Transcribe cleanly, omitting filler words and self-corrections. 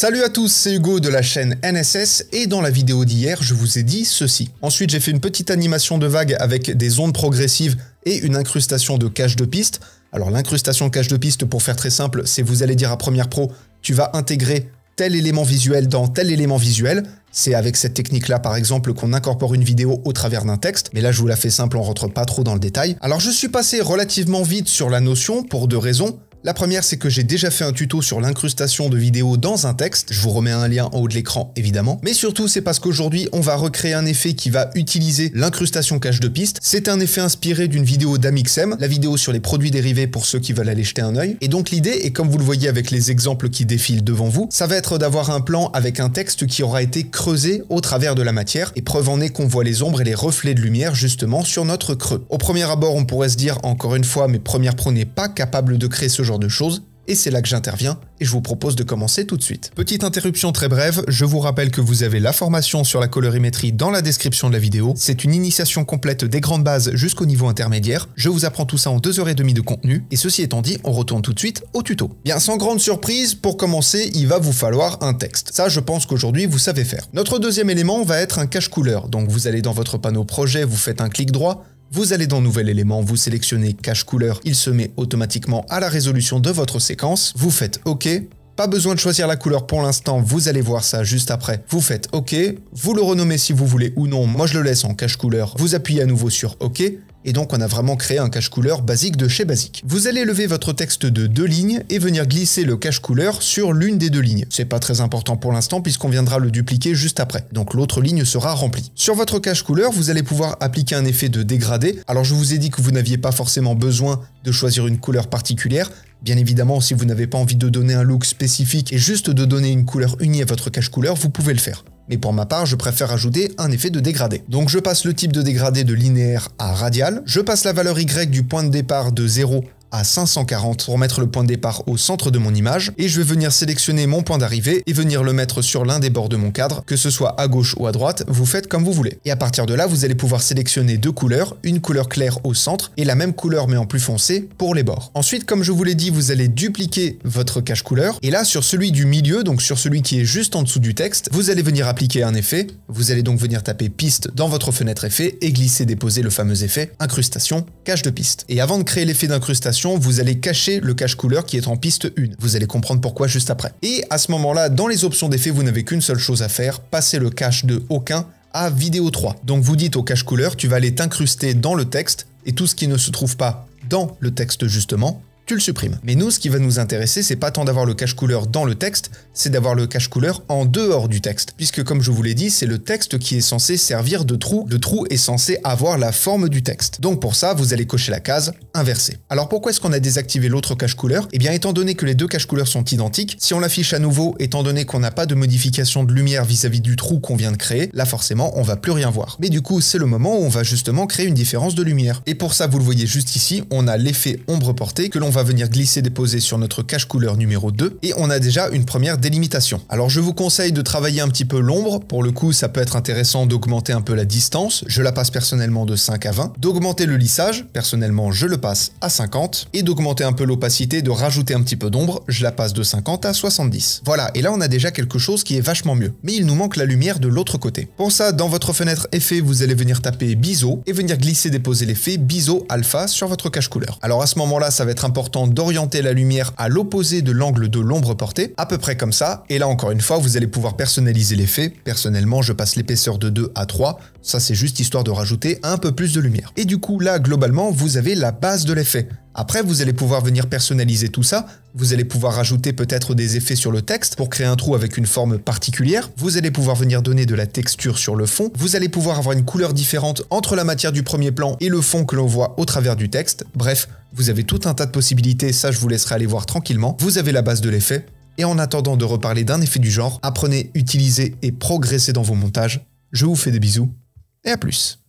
Salut à tous, c'est Hugo de la chaîne NSS et dans la vidéo d'hier, je vous ai dit ceci. Ensuite, j'ai fait une petite animation de vague avec des ondes progressives et une incrustation de cache de piste. Alors l'incrustation cache de piste, pour faire très simple, c'est vous allez dire à Premiere Pro, tu vas intégrer tel élément visuel dans tel élément visuel. C'est avec cette technique-là, par exemple, qu'on incorpore une vidéo au travers d'un texte. Mais là, je vous la fais simple, on rentre pas trop dans le détail. Alors, je suis passé relativement vite sur la notion pour deux raisons. La première, c'est que j'ai déjà fait un tuto sur l'incrustation de vidéos dans un texte. Je vous remets un lien en haut de l'écran, évidemment. Mais surtout, c'est parce qu'aujourd'hui, on va recréer un effet qui va utiliser l'incrustation cache de piste. C'est un effet inspiré d'une vidéo d'Amixem, la vidéo sur les produits dérivés pour ceux qui veulent aller jeter un œil. Et donc l'idée, et comme vous le voyez avec les exemples qui défilent devant vous, ça va être d'avoir un plan avec un texte qui aura été creusé au travers de la matière. Et preuve en est qu'on voit les ombres et les reflets de lumière justement sur notre creux. Au premier abord, on pourrait se dire, encore une fois, mais Premiere Pro n'est pas capable de créer ce genre de choses, et c'est là que j'interviens, et je vous propose de commencer tout de suite. Petite interruption très brève, je vous rappelle que vous avez la formation sur la colorimétrie dans la description de la vidéo. C'est une initiation complète des grandes bases jusqu'au niveau intermédiaire. Je vous apprends tout ça en 2h30 de contenu, et ceci étant dit, on retourne tout de suite au tuto. Bien, sans grande surprise, pour commencer, il va vous falloir un texte. Ça, je pense qu'aujourd'hui, vous savez faire. Notre deuxième élément va être un cache couleur. Donc vous allez dans votre panneau projet, vous faites un clic droit, vous allez dans Nouvel élément, vous sélectionnez Cache couleur, il se met automatiquement à la résolution de votre séquence, vous faites OK, pas besoin de choisir la couleur pour l'instant, vous allez voir ça juste après, vous faites OK, vous le renommez si vous voulez ou non, moi je le laisse en cache couleur, vous appuyez à nouveau sur OK, et donc on a vraiment créé un cache couleur basique de chez Basique. Vous allez lever votre texte de 2 lignes et venir glisser le cache couleur sur l'une des 2 lignes. C'est pas très important pour l'instant puisqu'on viendra le dupliquer juste après. Donc l'autre ligne sera remplie. Sur votre cache couleur, vous allez pouvoir appliquer un effet de dégradé. Alors je vous ai dit que vous n'aviez pas forcément besoin de choisir une couleur particulière. Bien évidemment, si vous n'avez pas envie de donner un look spécifique et juste de donner une couleur unie à votre cache couleur, vous pouvez le faire. Mais pour ma part, je préfère ajouter un effet de dégradé. Donc je passe le type de dégradé de linéaire à radial, je passe la valeur Y du point de départ de 0 à 540 pour mettre le point de départ au centre de mon image, et je vais venir sélectionner mon point d'arrivée et venir le mettre sur l'un des bords de mon cadre, que ce soit à gauche ou à droite, vous faites comme vous voulez. Et à partir de là, vous allez pouvoir sélectionner 2 couleurs, une couleur claire au centre et la même couleur mais en plus foncé pour les bords. Ensuite, comme je vous l'ai dit, vous allez dupliquer votre cache couleur, et là sur celui du milieu, donc sur celui qui est juste en dessous du texte, vous allez venir appliquer un effet, vous allez donc venir taper piste dans votre fenêtre effet et glisser déposer le fameux effet incrustation cache de piste. Et avant de créer l'effet d'incrustation, vous allez cacher le cache couleur qui est en piste 1. Vous allez comprendre pourquoi juste après. Et à ce moment-là, dans les options d'effet, vous n'avez qu'une seule chose à faire, passer le cache de aucun à vidéo 3. Donc vous dites au cache couleur, tu vas aller t'incruster dans le texte, et tout ce qui ne se trouve pas dans le texte justement, tu le supprimes. Mais nous, ce qui va nous intéresser, c'est pas tant d'avoir le cache couleur dans le texte, c'est d'avoir le cache couleur en dehors du texte. Puisque comme je vous l'ai dit, c'est le texte qui est censé servir de trou. Le trou est censé avoir la forme du texte. Donc pour ça, vous allez cocher la case inversée. Alors pourquoi est-ce qu'on a désactivé l'autre cache couleur? Eh bien, étant donné que les deux cache couleurs sont identiques, si on l'affiche à nouveau, étant donné qu'on n'a pas de modification de lumière vis-à-vis du trou qu'on vient de créer, là forcément, on va plus rien voir. Mais du coup, c'est le moment où on va justement créer une différence de lumière. Et pour ça, vous le voyez juste ici, on a l'effet ombre portée que l'on va venir glisser déposer sur notre cache couleur numéro 2, et on a déjà une première délimitation. Alors je vous conseille de travailler un petit peu l'ombre, pour le coup ça peut être intéressant d'augmenter un peu la distance, je la passe personnellement de 5 à 20, d'augmenter le lissage, personnellement je le passe à 50, et d'augmenter un peu l'opacité, de rajouter un petit peu d'ombre, je la passe de 50 à 70. Voilà, et là on a déjà quelque chose qui est vachement mieux. Mais il nous manque la lumière de l'autre côté. Pour ça, dans votre fenêtre effet, vous allez venir taper biseau, et venir glisser déposer l'effet biseau alpha sur votre cache couleur. Alors à ce moment-là, ça va être important d'orienter la lumière à l'opposé de l'angle de l'ombre portée, à peu près comme ça, et là encore une fois, vous allez pouvoir personnaliser l'effet. Personnellement, je passe l'épaisseur de 2 à 3, ça c'est juste histoire de rajouter un peu plus de lumière. Et du coup, là, globalement, vous avez la base de l'effet. Après, vous allez pouvoir venir personnaliser tout ça, vous allez pouvoir rajouter peut-être des effets sur le texte pour créer un trou avec une forme particulière, vous allez pouvoir venir donner de la texture sur le fond, vous allez pouvoir avoir une couleur différente entre la matière du premier plan et le fond que l'on voit au travers du texte, bref, vous avez tout un tas de possibilités, ça je vous laisserai aller voir tranquillement, vous avez la base de l'effet, et en attendant de reparler d'un effet du genre, apprenez, utilisez et progressez dans vos montages, je vous fais des bisous, et à plus.